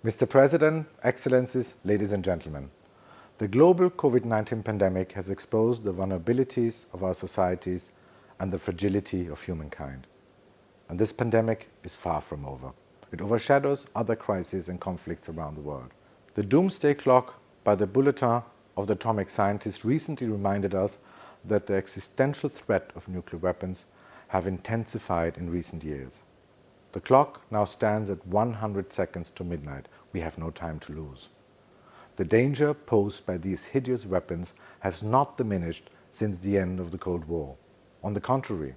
Mr. President, Excellencies, ladies and gentlemen, the global COVID-19 pandemic has exposed the vulnerabilities of our societies and the fragility of humankind. And this pandemic is far from over. It overshadows other crises and conflicts around the world. The doomsday clock by the Bulletin of the Atomic Scientists recently reminded us that the existential threat of nuclear weapons have intensified in recent years. The clock now stands at 100 seconds to midnight. We have no time to lose. The danger posed by these hideous weapons has not diminished since the end of the Cold War. On the contrary,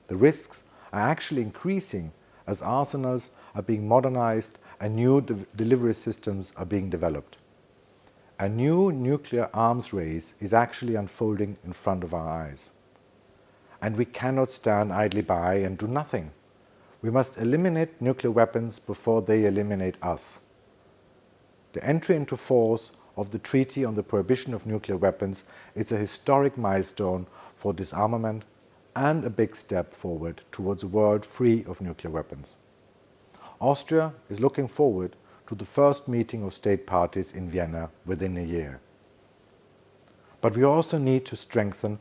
the risks are actually increasing as arsenals are being modernized and new delivery systems are being developed. A new nuclear arms race is actually unfolding in front of our eyes. And we cannot stand idly by and do nothing. We must eliminate nuclear weapons before they eliminate us. The entry into force of the Treaty on the Prohibition of Nuclear Weapons is a historic milestone for disarmament and a big step forward towards a world free of nuclear weapons. Austria is looking forward to the first meeting of state parties in Vienna within a year. But we also need to strengthen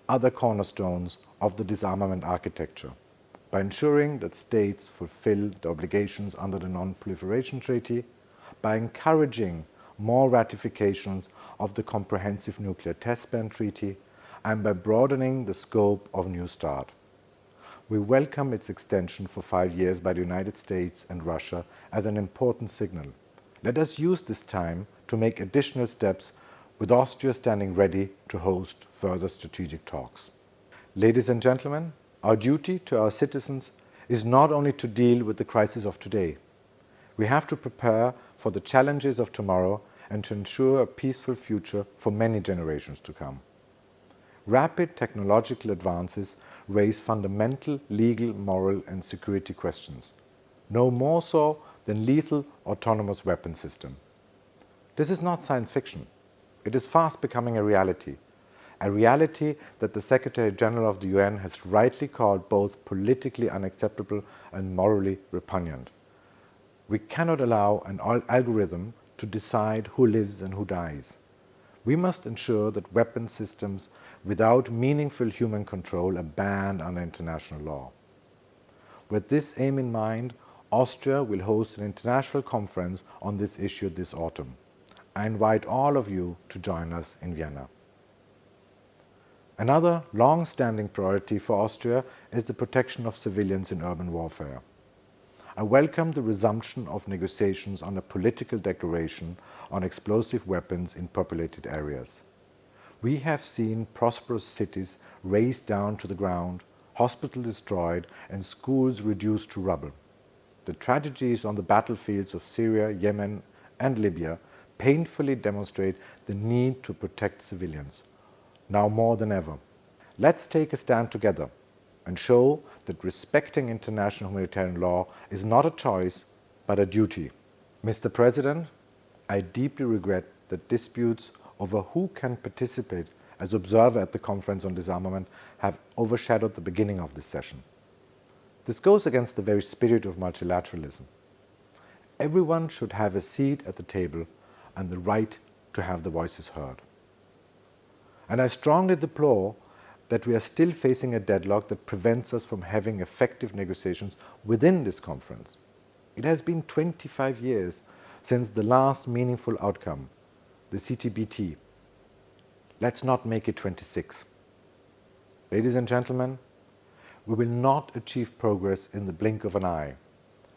other cornerstones of the disarmament architecture by ensuring that states fulfill the obligations under the Non-Proliferation Treaty, by encouraging more ratifications of the Comprehensive Nuclear Test Ban Treaty, and by broadening the scope of New START. We welcome its extension for 5 years by the United States and Russia as an important signal. Let us use this time to make additional steps, with Austria standing ready to host further strategic talks. Ladies and gentlemen, our duty to our citizens is not only to deal with the crisis of today. We have to prepare for the challenges of tomorrow and to ensure a peaceful future for many generations to come. Rapid technological advances raise fundamental legal, moral and security questions, no more so than lethal autonomous weapon system. This is not science fiction. It is fast becoming a reality that the Secretary General of the UN has rightly called both politically unacceptable and morally repugnant. We cannot allow an algorithm to decide who lives and who dies. We must ensure that weapon systems without meaningful human control are banned under international law. With this aim in mind, Austria will host an international conference on this issue this autumn. I invite all of you to join us in Vienna. Another long-standing priority for Austria is the protection of civilians in urban warfare. I welcome the resumption of negotiations on a political declaration on explosive weapons in populated areas. We have seen prosperous cities razed down to the ground, hospitals destroyed, and schools reduced to rubble. The tragedies on the battlefields of Syria, Yemen, and Libya painfully demonstrate the need to protect civilians, now more than ever. Let's take a stand together and show that respecting international humanitarian law is not a choice, but a duty. Mr. President, I deeply regret that disputes over who can participate as observer at the Conference on Disarmament have overshadowed the beginning of this session. This goes against the very spirit of multilateralism. Everyone should have a seat at the table and the right to have their voices heard. And I strongly deplore that we are still facing a deadlock that prevents us from having effective negotiations within this conference. It has been 25 years since the last meaningful outcome, the CTBT. Let's not make it 26. Ladies and gentlemen, we will not achieve progress in the blink of an eye.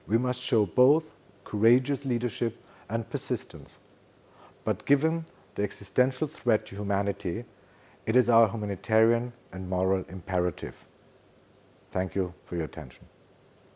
We must show both courageous leadership and persistence. But given the existential threat to humanity, it is our humanitarian and moral imperative. Thank you for your attention.